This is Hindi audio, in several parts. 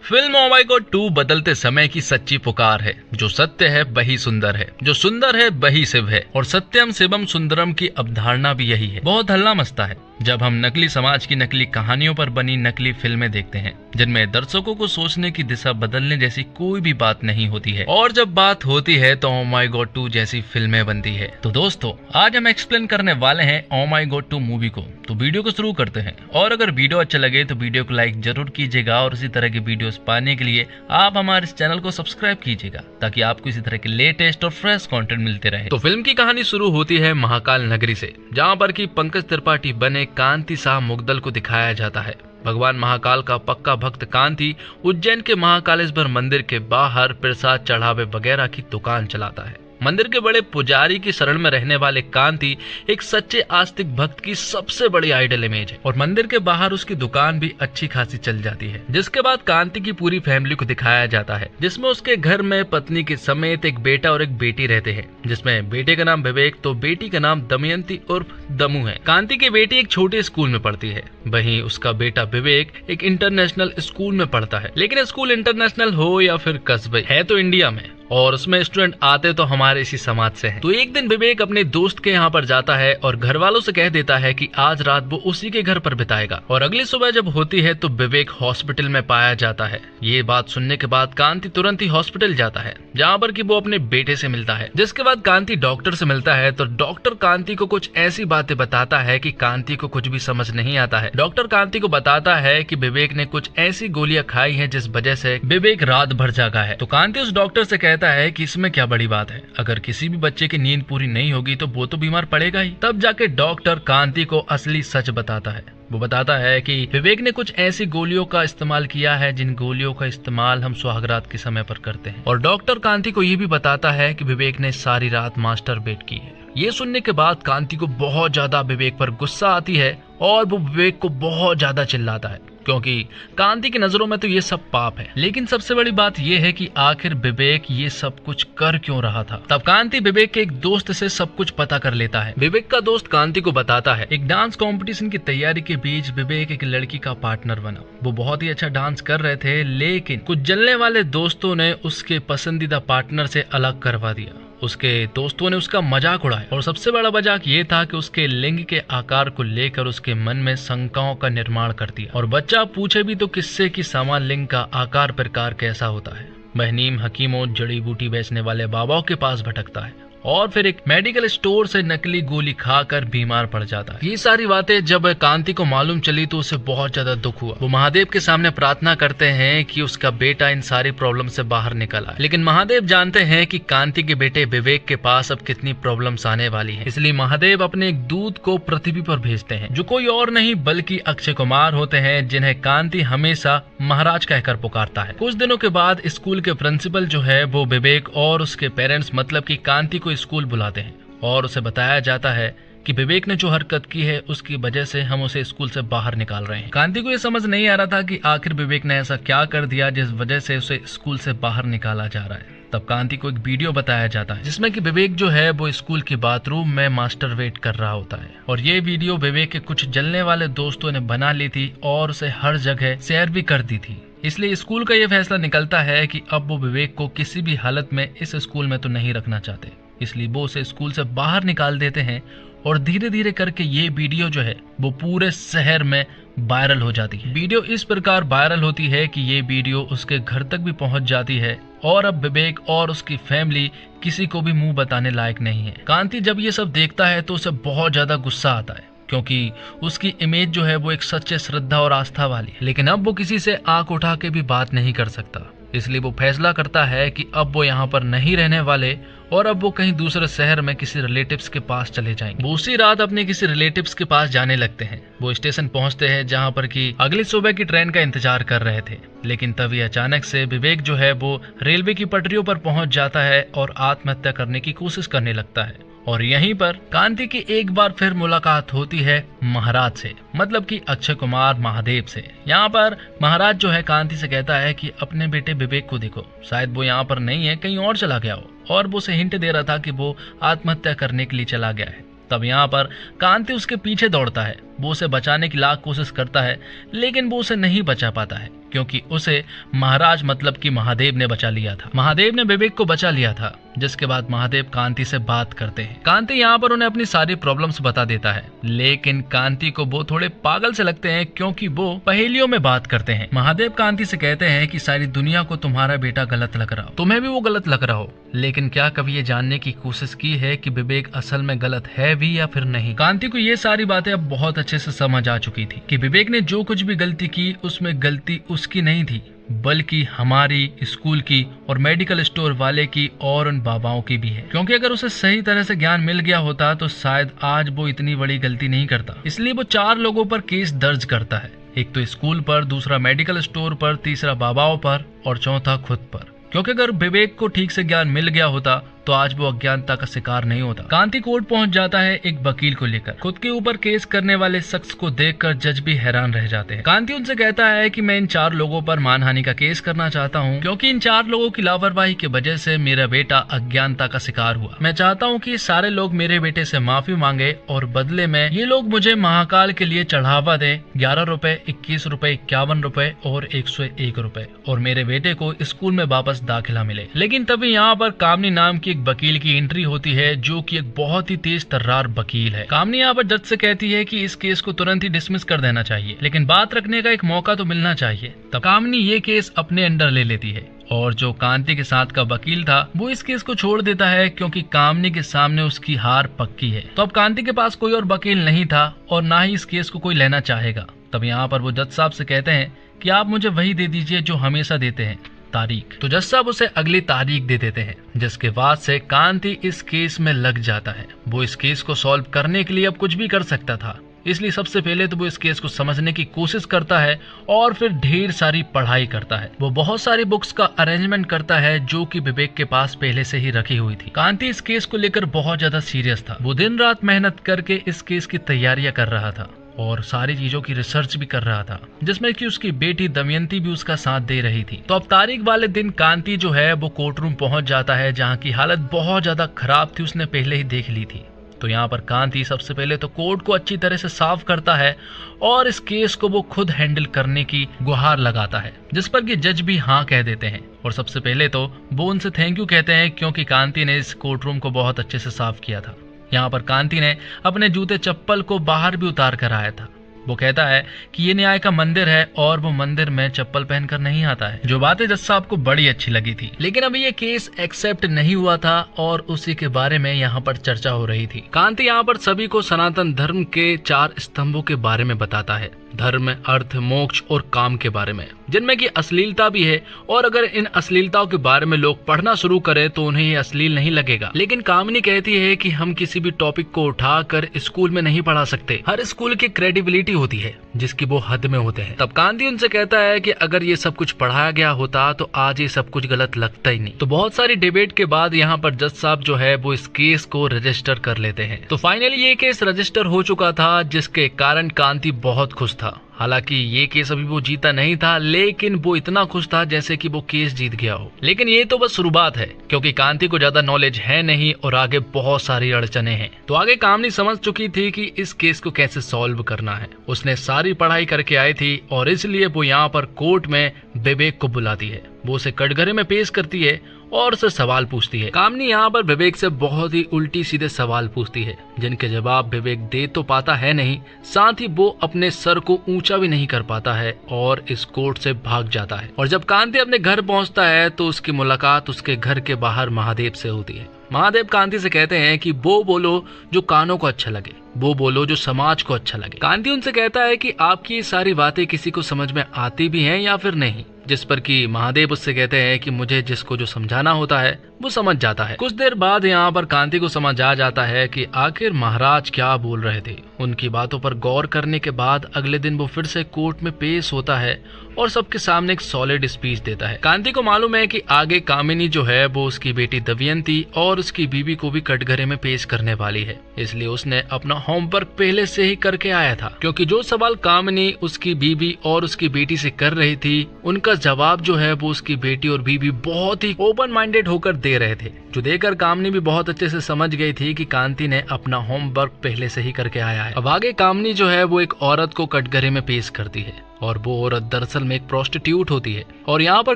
फिल्म ओ माय गॉड 2 बदलते समय की सच्ची पुकार है। जो सत्य है वही सुंदर है, जो सुंदर है वही शिव है, और सत्यम शिवम सुंदरम की अवधारणा भी यही है। बहुत हल्ला मचता है जब हम नकली समाज की नकली कहानियों पर बनी नकली फिल्में देखते हैं, जिनमें दर्शकों को सोचने की दिशा बदलने जैसी कोई भी बात नहीं होती है, और जब बात होती है तो ओ माय गॉड 2 जैसी फिल्में बनती है। तो दोस्तों, आज हम एक्सप्लेन करने वाले हैं ओ माय गॉड 2 मूवी को। तो वीडियो को शुरू करते हैं, और अगर वीडियो अच्छा लगे तो वीडियो को लाइक जरूर कीजिएगा, और इसी तरह की वीडियोस पाने के लिए आप हमारे इस चैनल को सब्सक्राइब कीजिएगा, ताकि आपको इसी तरह के लेटेस्ट और फ्रेश कंटेंट मिलते रहे। तो फिल्म की कहानी शुरू होती है महाकाल नगरी से, जहाँ पर की पंकज त्रिपाठी बने कांति शाह मुगदल को दिखाया जाता है। भगवान महाकाल का पक्का भक्त कांति उज्जैन के महाकालेश्वर मंदिर के बाहर प्रसाद चढ़ावे वगैरह की दुकान चलाता है। मंदिर के बड़े पुजारी की शरण में रहने वाले कांति एक सच्चे आस्तिक भक्त की सबसे बड़ी आइडल इमेज है, और मंदिर के बाहर उसकी दुकान भी अच्छी खासी चल जाती है। जिसके बाद कांति की पूरी फैमिली को दिखाया जाता है, जिसमें उसके घर में पत्नी के समेत एक बेटा और एक बेटी रहते हैं, जिसमें बेटे का नाम विवेक तो बेटी का नाम दमयंती उर्फ दमू है। कांति की बेटी एक छोटे स्कूल में पढ़ती है, वहीं उसका बेटा विवेक एक इंटरनेशनल स्कूल में पढ़ता है। लेकिन स्कूल इंटरनेशनल हो या फिर कस्बे, है तो इंडिया में, और उसमें स्टूडेंट आते तो हमारे इसी समाज से हैं। तो एक दिन विवेक अपने दोस्त के यहाँ पर जाता है और घर वालों से कह देता है कि आज रात वो उसी के घर पर बिताएगा, और अगली सुबह जब होती है तो विवेक हॉस्पिटल में पाया जाता है। ये बात सुनने के बाद कांति तुरंत ही हॉस्पिटल जाता है, जहाँ पर कि वो अपने बेटे से मिलता है। जिसके बाद कांति डॉक्टर से मिलता है, तो डॉक्टर कांति को कुछ ऐसी बातें बताता है कि कांति को कुछ भी समझ नहीं आता है। डॉक्टर कांति को बताता है कि विवेक ने कुछ ऐसी गोलियां खाई हैं जिस वजह से विवेक रात भर जागा है। तो कांति उस डॉक्टर से कहता है कि इसमें क्या बड़ी बात है, अगर किसी भी बच्चे की नींद पूरी नहीं होगी तो वो तो बीमार पड़ेगा ही। तब जाके डॉक्टर कांति को असली सच बताता है। वो बताता है कि विवेक ने कुछ ऐसी गोलियों का इस्तेमाल किया है जिन गोलियों का इस्तेमाल हम सुहागरात के समय पर करते हैं, और डॉक्टर कांति को ये भी बताता है कि विवेक ने सारी रात मास्टरबेट की है। ये सुनने के बाद कांति को बहुत ज्यादा विवेक पर गुस्सा आती है, और वो विवेक को बहुत ज्यादा चिल्लाता है, क्योंकि कांति की नजरों में तो ये सब पाप है। लेकिन सबसे बड़ी बात ये है कि आखिर विवेक ये सब कुछ कर क्यों रहा था। तब कांति विवेक के एक दोस्त से सब कुछ पता कर लेता है। विवेक का दोस्त कांति को बताता है, एक डांस कंपटीशन की तैयारी के बीच विवेक एक लड़की का पार्टनर बना। वो बहुत ही अच्छा डांस कर रहे थे, लेकिन कुछ जलने वाले दोस्तों ने उसके पसंदीदा पार्टनर से अलग करवा दिया। उसके दोस्तों ने उसका मजाक उड़ाया, और सबसे बड़ा मजाक ये था कि उसके लिंग के आकार को लेकर उसके मन में शंकाओं का निर्माण कर दिया। और बच्चा पूछे भी तो किससे कि समान लिंग का आकार प्रकार कैसा होता है। वह नीम हकीमों जड़ी बूटी बेचने वाले बाबाओं के पास भटकता है, और फिर एक मेडिकल स्टोर से नकली गोली खाकर बीमार पड़ जाता है। ये सारी बातें जब कांति को मालूम चली तो उसे बहुत ज्यादा दुख हुआ। वो महादेव के सामने प्रार्थना करते हैं कि उसका बेटा इन सारी प्रॉब्लम से बाहर निकल आए। लेकिन महादेव जानते हैं कि कांति के बेटे विवेक के पास अब कितनी प्रॉब्लम्स आने वाली हैं, इसलिए महादेव अपने एक दूत को पृथ्वी पर भेजते हैं, जो कोई और नहीं बल्कि अक्षय कुमार होते हैं, जिन्हें कांति हमेशा महाराज कहकर पुकारता है। कुछ दिनों के बाद स्कूल के प्रिंसिपल जो है वो विवेक और उसके पेरेंट्स मतलब की कांति को स्कूल बुलाते हैं, और उसे बताया जाता है कि विवेक ने जो हरकत की है उसकी वजह से हम उसे स्कूल से बाहर निकाल रहे हैं। कांति को यह समझ नहीं आ रहा था कि आखिर विवेक ने ऐसा क्या कर दिया जिस वजह से उसे स्कूल से बाहर निकाला जा रहा है। तब कांति को एक वीडियो बताया जाता है, जिसमें कि विवेक जो है वो स्कूल के बाथरूम में मास्टरबेट कर रहा होता है, और ये वीडियो विवेक के कुछ जलने वाले दोस्तों ने बना ली थी और उसे हर जगह शेयर भी कर दी थी। इसलिए स्कूल का ये फैसला निकलता है कि अब वो विवेक को किसी भी हालत में इस स्कूल में तो नहीं रखना चाहते, इसलिए वो उसे स्कूल से बाहर निकाल देते हैं। और धीरे धीरे करके ये वीडियो जो है वो पूरे शहर में वायरल हो जाती है। वीडियो इस प्रकार वायरल होती है कि ये वीडियो उसके घर तक भी पहुंच जाती है, और अब विवेक और उसकी फैमिली किसी को भी मुंह बताने लायक नहीं है। कांति जब ये सब देखता है तो उसे बहुत ज्यादा गुस्सा आता है, क्योंकि उसकी इमेज जो है वो एक सच्चे श्रद्धा और आस्था वाली है। लेकिन अब वो किसी से आंख उठा के भी बात नहीं कर सकता, इसलिए वो फैसला करता है कि अब वो यहाँ पर नहीं रहने वाले, और अब वो कहीं दूसरे शहर में किसी रिलेटिव्स के पास चले जाएंगे। वो उसी रात अपने किसी रिलेटिव्स के पास जाने लगते हैं। वो स्टेशन पहुंचते हैं जहाँ पर कि अगली सुबह की ट्रेन का इंतजार कर रहे थे। लेकिन तभी अचानक से विवेक जो है वो रेलवे की पटरियों पर पहुंच जाता है और आत्महत्या करने की कोशिश करने लगता है। और यहीं पर कांति की एक बार फिर मुलाकात होती है महाराज से, मतलब कि अक्षय कुमार महादेव से। यहाँ पर महाराज जो है कांति से कहता है कि अपने बेटे विवेक को देखो, शायद वो यहाँ पर नहीं है, कहीं और चला गया हो, और वो उसे हिंट दे रहा था कि वो आत्महत्या करने के लिए चला गया है। तब यहाँ पर कांति उसके पीछे दौड़ता है वो उसे बचाने की लाख कोशिश करता है, लेकिन वो उसे नहीं बचा पाता है क्योंकि उसे महाराज मतलब कि महादेव ने बचा लिया था। महादेव ने विवेक को बचा लिया था, जिसके बाद महादेव कांति से बात करते हैं। कांति यहाँ पर उन्हें अपनी सारी प्रॉब्लम्स बता देता है, लेकिन कांति को वो थोड़े पागल से लगते हैं क्योंकि वो पहेलियों में बात करते हैं। महादेव कांति से कहते हैं कि सारी दुनिया को तुम्हारा बेटा गलत लग रहा हो, तुम्हें भी वो गलत लग रहा हो, लेकिन क्या कभी ये जानने की कोशिश की है कि विवेक असल में गलत है भी या फिर नहीं। कांति को ये सारी बातें अब बहुत अच्छे से समझ आ चुकी थी कि विवेक ने जो कुछ भी गलती की उसमें गलती उसकी नहीं थी, बल्कि हमारी, स्कूल की और मेडिकल स्टोर वाले की और उन बाबाओं की भी है। क्योंकि अगर उसे सही तरह से ज्ञान मिल गया होता तो शायद आज वो इतनी बड़ी गलती नहीं करता। इसलिए वो 4 लोगों पर केस दर्ज करता है, एक तो स्कूल पर, दूसरा मेडिकल स्टोर पर, तीसरा बाबाओं पर और चौथा खुद पर। क्योंकि अगर विवेक को ठीक से ज्ञान मिल गया होता तो आज वो अज्ञानता का शिकार नहीं होता। कांति कोर्ट पहुंच जाता है एक वकील को लेकर। खुद के ऊपर केस करने वाले शख्स को देखकर जज भी हैरान रह जाते हैं। कांति उनसे कहता है कि मैं इन 4 लोगों पर मानहानि का केस करना चाहता हूं क्योंकि इन 4 लोगों की लापरवाही की वजह से मेरा बेटा अज्ञानता का शिकार हुआ। मैं चाहता हूं कि सारे लोग मेरे बेटे से माफी मांगे और बदले में ये लोग मुझे महाकाल के लिए चढ़ावा दें 11 रुपए, 21 रुपए, 51 रुपए और 101 रुपए, और मेरे बेटे को स्कूल में वापस दाखिला मिले। लेकिन तभी यहाँ पर कामनी नाम की वकील की एंट्री होती है, जो कि एक बहुत ही तेज तर्रार वकील है। कामनी यहाँ पर जज से कहती है कि इस केस को तुरंत ही डिसमिस कर देना चाहिए, लेकिन बात रखने का एक मौका तो मिलना चाहिए। तब कामनी ये केस अपने अंडर ले लेती है और जो कांति के साथ का वकील था वो इस केस को छोड़ देता है क्योंकि कामनी के सामने उसकी हार पक्की है। तो अब कांति के पास कोई और वकील नहीं था और ना ही इस केस को कोई लेना चाहेगा। तब यहाँ पर वो जज साहब से कहते हैं कि आप मुझे वही दे दीजिए जो हमेशा देते हैं, तारीख। तो जज साहब उसे अगली तारीख दे देते हैं, जिसके बाद से कांति इस केस में लग जाता है। वो इस केस को सॉल्व करने के लिए अब कुछ भी कर सकता था, इसलिए सबसे पहले तो वो इस केस को समझने की कोशिश करता है और फिर ढेर सारी पढ़ाई करता है। वो बहुत सारी बुक्स का अरेंजमेंट करता है जो कि विवेक के पास पहले से ही रखी हुई थी। कांति इस केस को लेकर बहुत ज्यादा सीरियस था। वो दिन रात मेहनत करके इस केस की तैयारियां कर रहा था और सारी चीजों की रिसर्च भी कर रहा था, जिसमें कि उसकी बेटी दमयंती भी उसका साथ दे रही थी। तो अब तारीख वाले दिन कांति जो है वो कोर्ट रूम पहुंच जाता है, जहां की हालत बहुत ज्यादा खराब थी, उसने पहले ही देख ली थी। तो यहाँ पर कांति सबसे पहले तो कोर्ट को अच्छी तरह से साफ करता है और इस केस को वो खुद हैंडल करने की गुहार लगाता है, जिस पर कि जज भी हाँ कह देते हैं। और सबसे पहले तो वो उनसे थैंक यू कहते हैं क्योंकि कांति ने इस कोर्ट रूम को बहुत अच्छे से साफ किया था। यहाँ पर कांति ने अपने जूते चप्पल को बाहर भी उतार कर आया था। वो कहता है कि ये न्याय का मंदिर है और वो मंदिर में चप्पल पहनकर नहीं आता है, जो बातें जज साहब को बड़ी अच्छी लगी थी। लेकिन अभी ये केस एक्सेप्ट नहीं हुआ था और उसी के बारे में यहाँ पर चर्चा हो रही थी। कांति यहाँ पर सभी को सनातन धर्म के 4 स्तंभों के बारे में बताता है, धर्म, अर्थ, मोक्ष और काम के बारे में, जिनमें की अश्लीलता भी है। और अगर इन अश्लीलताओं के बारे में लोग पढ़ना शुरू करें तो उन्हें ये अश्लील नहीं लगेगा। लेकिन कामिनी कहती है कि हम किसी भी टॉपिक को उठाकर स्कूल में नहीं पढ़ा सकते। हर स्कूल की क्रेडिबिलिटी होती है जिसकी वो हद में होते हैं। तब कांति उनसे कहता है कि अगर ये सब कुछ पढ़ाया गया होता तो आज ये सब कुछ गलत लगता ही नहीं। तो बहुत सारी डिबेट के बाद यहाँ पर जज साहब जो है वो इस केस को रजिस्टर कर लेते हैं। तो फाइनली ये केस रजिस्टर हो चुका था, जिसके कारण कांति बहुत खुश था। हालांकि ये केस अभी वो जीता नहीं था, लेकिन वो इतना खुश था जैसे कि वो केस जीत गया हो। लेकिन ये तो बस शुरुआत है, क्योंकि कांति को ज्यादा नॉलेज है नहीं और आगे बहुत सारी अड़चने हैं। तो आगे कामनी समझ चुकी थी कि इस केस को कैसे सॉल्व करना है। उसने सारी पढ़ाई करके आई थी और इसलिए वो यहाँ पर कोर्ट में विवेक को बुलाती है। वो उसे कटघरे में पेश करती है और उससे सवाल पूछती है। कामनी यहाँ पर विवेक से बहुत ही उल्टी सीधे सवाल पूछती है, जिनके जवाब विवेक दे तो पाता है नहीं, साथ ही वो अपने सर को ऊंचा भी नहीं कर पाता है और इस कोर्ट से भाग जाता है। और जब कांति अपने घर पहुंचता है तो उसकी मुलाकात उसके घर के बाहर महादेव से होती है। महादेव कांति से कहते हैं कि वो बोलो जो कानों को अच्छा लगे, वो बोलो जो समाज को अच्छा लगे। कांति उनसे कहता है कि आपकी ये सारी बातें किसी को समझ में आती भी हैं या फिर नहीं, जिस पर कि महादेव उससे कहते हैं कि मुझे जिसको जो समझाना होता है वो समझ जाता है। कुछ देर बाद यहाँ पर कांति को समझ आ जाता है कि आखिर महाराज क्या बोल रहे थे। उनकी बातों पर गौर करने के बाद अगले दिन वो फिर से कोर्ट में पेश होता है और सबके सामने एक सॉलिड स्पीच देता है। कांति को मालूम है कि आगे कामिनी जो है वो उसकी बेटी दमयंती और उसकी बीवी को भी कटघरे में पेश करने वाली है, इसलिए उसने अपना होमवर्क पहले से ही करके आया था। क्योंकि जो सवाल कामिनी उसकी बीवी और उसकी बेटी से कर रही थी, उनका जवाब जो है वो उसकी बेटी और बीवी बहुत ही ओपन माइंडेड होकर दे रहे थे, जो देखकर कामनी भी बहुत अच्छे से समझ गई थी कि कांति ने अपना होमवर्क पहले से ही करके आया है। अब आगे कामनी जो है वो एक औरत को कटघरे में पेश करती है और वो औरत दरअसल में एक प्रोस्टिट्यूट होती है। और यहाँ पर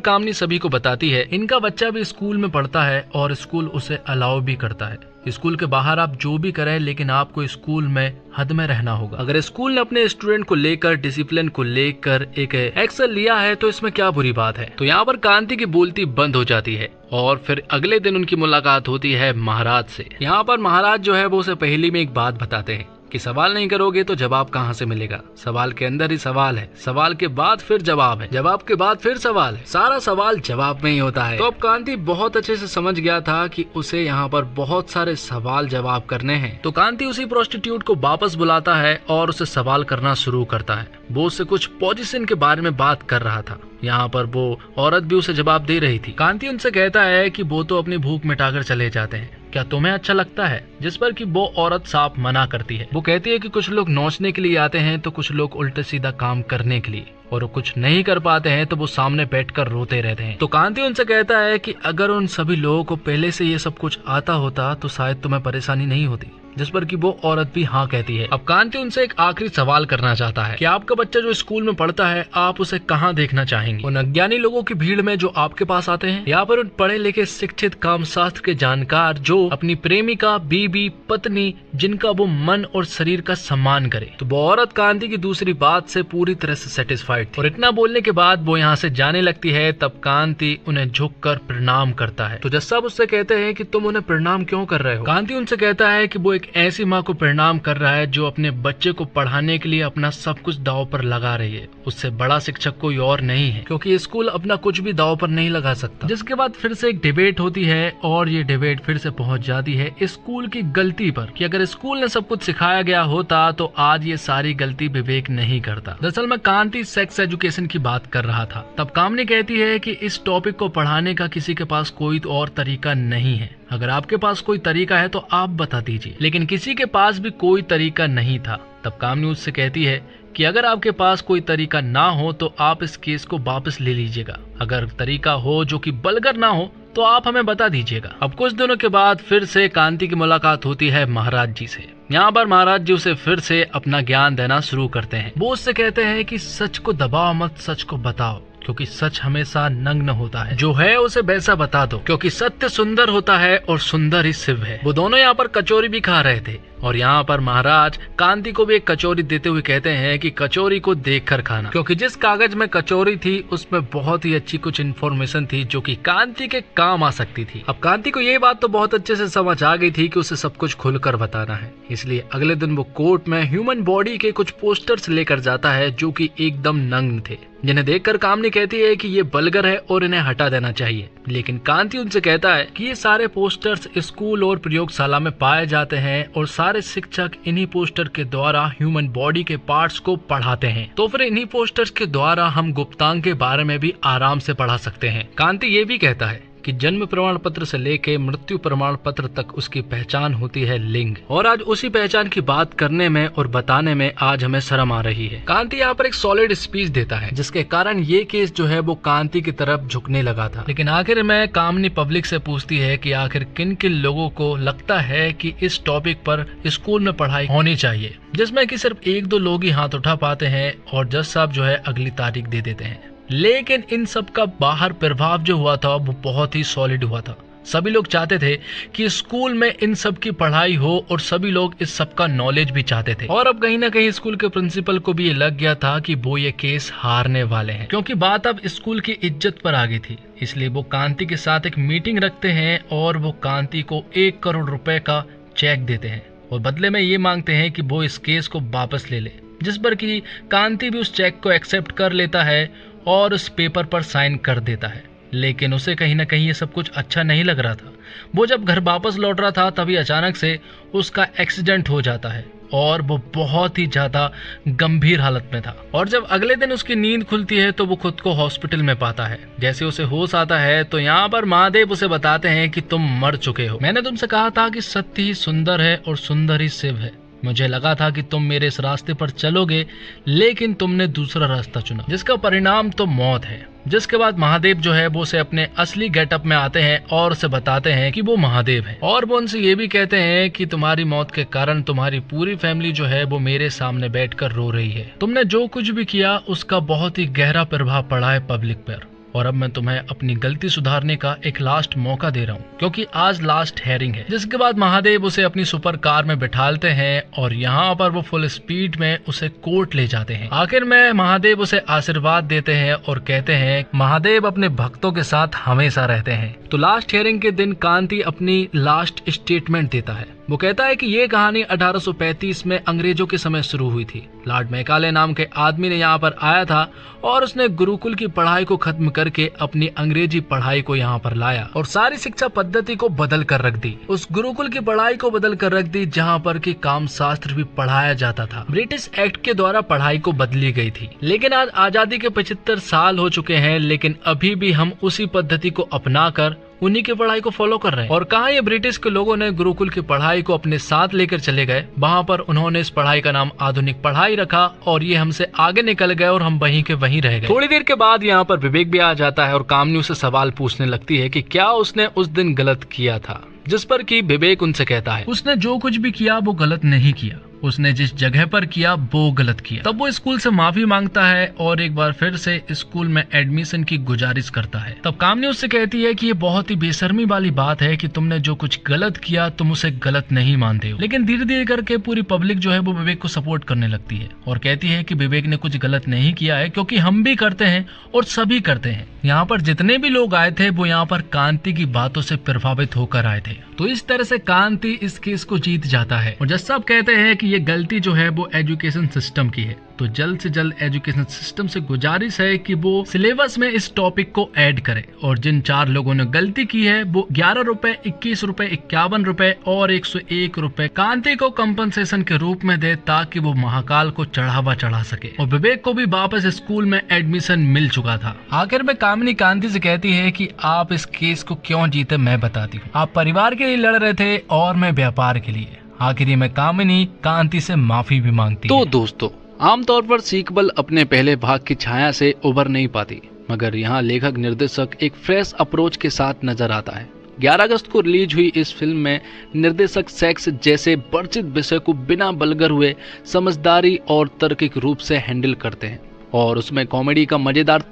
कामनी सभी को बताती है इनका बच्चा भी स्कूल में पढ़ता है और स्कूल उसे अलाउ भी करता है। स्कूल के बाहर आप जो भी करें लेकिन आपको स्कूल में हद में रहना होगा। अगर स्कूल ने अपने स्टूडेंट को लेकर, डिसिप्लिन को लेकर एक एक्शन लिया है तो इसमें क्या बुरी बात है। तो यहाँ पर कांति की बोलती बंद हो जाती है और फिर अगले दिन उनकी मुलाकात होती है महाराज से। यहाँ पर महाराज जो है वो उसे पहली में एक बात बताते हैं कि सवाल नहीं करोगे तो जवाब कहाँ से मिलेगा। सवाल के अंदर ही सवाल है, सवाल के बाद फिर जवाब है, जवाब के बाद फिर सवाल है, सारा सवाल जवाब में ही होता है। तो अब कांति बहुत अच्छे से समझ गया था कि उसे यहाँ पर बहुत सारे सवाल जवाब करने हैं। तो कांति उसी प्रोस्टिट्यूट को वापस बुलाता है और उसे सवाल करना शुरू करता है। वो उससे कुछ पोजीशन के बारे में बात कर रहा था। यहाँ पर वो औरत भी उसे जवाब दे रही थी। कांति उनसे कहता है कि वो तो अपनी भूख मिटाकर चले जाते हैं, क्या तुम्हें अच्छा लगता है। जिस पर कि वो औरत साफ मना करती है। वो कहती है कि कुछ लोग नाचने के लिए आते हैं तो कुछ लोग उल्टे सीधा काम करने के लिए, और कुछ नहीं कर पाते हैं तो वो सामने बैठकर रोते रहते हैं। तो कांति उनसे कहता है कि अगर उन सभी लोगों को पहले से ये सब कुछ आता होता तो शायद तुम्हें परेशानी नहीं होती। जिस पर कि वो औरत भी हाँ कहती है। अब कांति उनसे एक आखिरी सवाल करना चाहता है कि आपका बच्चा जो स्कूल में पढ़ता है आप उसे कहाँ देखना चाहेंगे। उन अज्ञानी लोगों की भीड़ में जो आपके पास आते हैं, यहाँ पर उन पढ़े लिखे शिक्षित काम शास्त्र के जानकार जो अपनी प्रेमिका, बीबी, पत्नी, जिनका वो मन और शरीर का सम्मान करे। तो वो औरत कांति की दूसरी बात से पूरी तरह से सेटिस्फाइड थी और इतना बोलने के बाद वो यहाँ से जाने लगती है। तब कांति उन्हें झुककर प्रणाम करता है। तो जज साहब उससे कहते हैं कि तुम उन्हें प्रणाम क्यों कर रहे हो। कांति उनसे कहता है कि वो एक ऐसी माँ को प्रणाम कर रहा है जो अपने बच्चे को पढ़ाने के लिए अपना सब कुछ दांव पर लगा रही है। उससे बड़ा शिक्षक कोई और नहीं है, क्योंकि स्कूल अपना कुछ भी दांव पर नहीं लगा सकता। जिसके बाद फिर से एक डिबेट होती है और ये डिबेट फिर से पहुंच जाती है स्कूल की गलती पर, कि अगर स्कूल ने सब कुछ सिखाया गया होता तो आज ये सारी गलती विवेक नहीं करता। दरअसल में कांति सेक्स एजुकेशन की बात कर रहा था। तब कामनी कहती है कि इस टॉपिक को पढ़ाने का किसी के पास कोई और तरीका नहीं है। अगर आपके पास कोई तरीका है तो आप बता दीजिए। लेकिन किसी के पास भी कोई तरीका नहीं था। तब कामनी उससे कहती है कि अगर आपके पास कोई तरीका ना हो तो आप इस केस को वापस ले लीजिएगा। अगर तरीका हो जो कि बलगर ना हो तो आप हमें बता दीजिएगा। अब कुछ दिनों के बाद फिर से कांति की मुलाकात होती है महाराज जी से। यहाँ पर महाराज जी उसे फिर से अपना ज्ञान देना शुरू करते हैं। वो उससे कहते हैं कि सच को दबाओ मत, सच को बताओ, क्योंकि सच हमेशा नग्न होता है। जो है उसे वैसा बता दो, क्योंकि सत्य सुंदर होता है और सुंदर ही शिव है। वो दोनों यहाँ पर कचौरी भी खा रहे थे और यहाँ पर महाराज कांति को भी एक कचौरी देते हुए कहते हैं कि कचौरी को देखकर खाना, क्योंकि जिस कागज में कचौरी थी उसमें बहुत ही अच्छी कुछ इन्फॉर्मेशन थी जो कि कांति के काम आ सकती थी। अब कांति को ये बात तो बहुत अच्छे से समझ आ गई थी कि उसे सब कुछ खुलकर बताना है। इसलिए अगले दिन वो कोर्ट में ह्यूमन बॉडी के कुछ पोस्टर्स लेकर जाता है जो कि एकदम नग्न थे, जिन्हें देखकर कामनी कहती है कि ये बलगर है और इन्हें हटा देना चाहिए। लेकिन कांति उनसे कहता है कि ये सारे पोस्टर्स स्कूल और प्रयोगशाला में पाए जाते हैं और सारे शिक्षक इन्हीं पोस्टर के द्वारा ह्यूमन बॉडी के पार्ट्स को पढ़ाते हैं। तो फिर इन्हीं पोस्टर्स के द्वारा हम गुप्तांग के बारे में भी आराम से पढ़ा सकते हैं। कांति ये भी कहता है कि जन्म प्रमाण पत्र से लेके मृत्यु प्रमाण पत्र तक उसकी पहचान होती है लिंग, और आज उसी पहचान की बात करने में और बताने में आज हमें शर्म आ रही है। कांति यहाँ पर एक सॉलिड स्पीच देता है जिसके कारण ये केस जो है वो कांति की तरफ झुकने लगा था। लेकिन आखिर में कामनी पब्लिक से पूछती है कि आखिर किन किन लोगों को लगता है कि इस टॉपिक पर स्कूल में पढ़ाई होनी चाहिए, जिसमें कि सिर्फ एक दो लोग ही हाथ उठा पाते हैं और जज साहब जो है अगली तारीख दे देते हैं। लेकिन इन सब का बाहर प्रभाव जो हुआ था वो बहुत ही सॉलिड हुआ था। सभी लोग चाहते थे कि स्कूल में इन सब की पढ़ाई हो और सभी लोग इस सब का नॉलेज भी चाहते थे। और अब कहीं ना कहीं स्कूल के प्रिंसिपल को भी ये लग गया था कि वो ये केस हारने वाले हैं, क्योंकि बात अब स्कूल की इज्जत पर आ गई थी। इसलिए वो कांति के साथ एक मीटिंग रखते हैं और वो कांति को 1 करोड़ रुपए का चेक देते हैं और बदले में ये मांगते हैं कि वो इस केस को वापस ले ले। जिस पर कि कांति भी उस चेक को एक्सेप्ट कर लेता है और उस पेपर पर साइन कर देता है। लेकिन उसे कहीं ना कहीं ये सब कुछ अच्छा नहीं लग रहा था। वो जब घर वापस लौट रहा था तभी अचानक से उसका एक्सीडेंट हो जाता है और वो बहुत ही ज्यादा गंभीर हालत में था। और जब अगले दिन उसकी नींद खुलती है तो वो खुद को हॉस्पिटल में पाता है। जैसे उसे होश आता है तो यहाँ पर महादेव उसे बताते हैं कि तुम मर चुके हो। मैंने तुमसे कहा था कि सत्य ही सुंदर है और सुंदर ही शिव है। मुझे लगा था कि तुम मेरे इस रास्ते पर चलोगे, लेकिन तुमने दूसरा रास्ता चुना, जिसका परिणाम तो मौत है। जिसके बाद महादेव जो है वो उसे अपने असली गेटअप में आते हैं और उसे बताते हैं कि वो महादेव है, और वो उनसे ये भी कहते हैं कि तुम्हारी मौत के कारण तुम्हारी पूरी फैमिली जो है वो मेरे सामने बैठकर रो रही है। तुमने जो कुछ भी किया उसका बहुत ही गहरा प्रभाव पड़ा है पब्लिक पर, और अब मैं तुम्हें अपनी गलती सुधारने का एक लास्ट मौका दे रहा हूँ, क्योंकि आज लास्ट हेयरिंग है। जिसके बाद महादेव उसे अपनी सुपर कार में बिठालते हैं और यहाँ पर वो फुल स्पीड में उसे कोर्ट ले जाते हैं। आखिर में महादेव उसे आशीर्वाद देते हैं और कहते हैं महादेव अपने भक्तों के साथ हमेशा रहते हैं। तो लास्ट हियरिंग के दिन कांति अपनी लास्ट स्टेटमेंट देता है। वो कहता है कि ये कहानी 1835 में अंग्रेजों के समय शुरू हुई थी। लॉर्ड मैकाले नाम के आदमी ने यहाँ पर आया था और उसने गुरुकुल की पढ़ाई को खत्म करके अपनी अंग्रेजी पढ़ाई को यहाँ पर लाया और सारी शिक्षा पद्धति को बदल कर रख दी। उस गुरुकुल की पढ़ाई को बदल कर रख दी जहाँ पर कि काम शास्त्र भी पढ़ाया जाता था। ब्रिटिश एक्ट के द्वारा पढ़ाई को बदली गई थी, लेकिन आज आजादी के 75 साल हो चुके हैं, लेकिन अभी भी हम उसी पद्धति को अपनाकर उन्हीं की पढ़ाई को फॉलो कर रहे हैं। और कहाँ ये ब्रिटिश के लोगों ने गुरुकुल की पढ़ाई को अपने साथ लेकर चले गए, वहाँ पर उन्होंने इस पढ़ाई का नाम आधुनिक पढ़ाई रखा और ये हमसे आगे निकल गए और हम वहीं के वहीं रह गए। थोड़ी देर के बाद यहाँ पर विवेक भी आ जाता है और कामनी उसे सवाल पूछने लगती है कि क्या उसने उस दिन गलत किया था, जिस पर कि विवेक उनसे कहता है उसने जो कुछ भी किया वो गलत नहीं किया, उसने जिस जगह पर किया वो गलत किया। तब वो स्कूल से माफी मांगता है और एक बार फिर से स्कूल में एडमिशन की गुजारिश करता है। तब कामनी उससे कहती है कि ये बहुत ही बेशर्मी वाली बात है कि तुमने जो कुछ गलत किया तुम उसे गलत नहीं मानते हो। लेकिन धीरे धीरे करके पूरी पब्लिक जो है वो विवेक को सपोर्ट करने लगती है और कहती है कि विवेक ने कुछ गलत नहीं किया है, क्योंकि हम भी करते हैं और सभी करते हैं। यहाँ पर जितने भी लोग आए थे वो यहाँ पर कांति की बातों से प्रभावित होकर आए थे। तो इस तरह से कांति इस केस को जीत जाता है। और जज साहब कहते हैं कि ये गलती जो है वो एजुकेशन सिस्टम की है, तो जल्द से जल्द एजुकेशन सिस्टम से गुजारिश है कि वो सिलेबस में इस टॉपिक को ऐड करे। और जिन 4 लोगों ने गलती की है वो 11 रुपए, 21 रुपए, 51 रुपए और 101 रुपए कांति को कंपनसेशन के रूप में दे, ताकि वो महाकाल को चढ़ावा चढ़ा सके। और विवेक को भी वापस स्कूल में एडमिशन मिल चुका था। आखिर में कामनी कांति से कहती है कि आप इस केस को क्यों जीते मैं बताती हूँ। आप परिवार के लिए लड़ रहे थे और मैं व्यापार के लिए। आखिर में कामिनी कांति से माफी भी मांगती है। तो दोस्तों, आमतौर पर सीक्वल अपने पहले भाग की छाया से उबर नहीं पाती, मगर यहाँ लेखक निर्देशक एक फ्रेश अप्रोच के साथ नजर आता है। 11 अगस्त को रिलीज हुई इस फिल्म में निर्देशक सेक्स जैसे वर्जित विषय को बिना बलगर हुए समझदारी और तार्किक रूप से हैंडल करते हैं, और उसमें कॉमेडी का मजेदार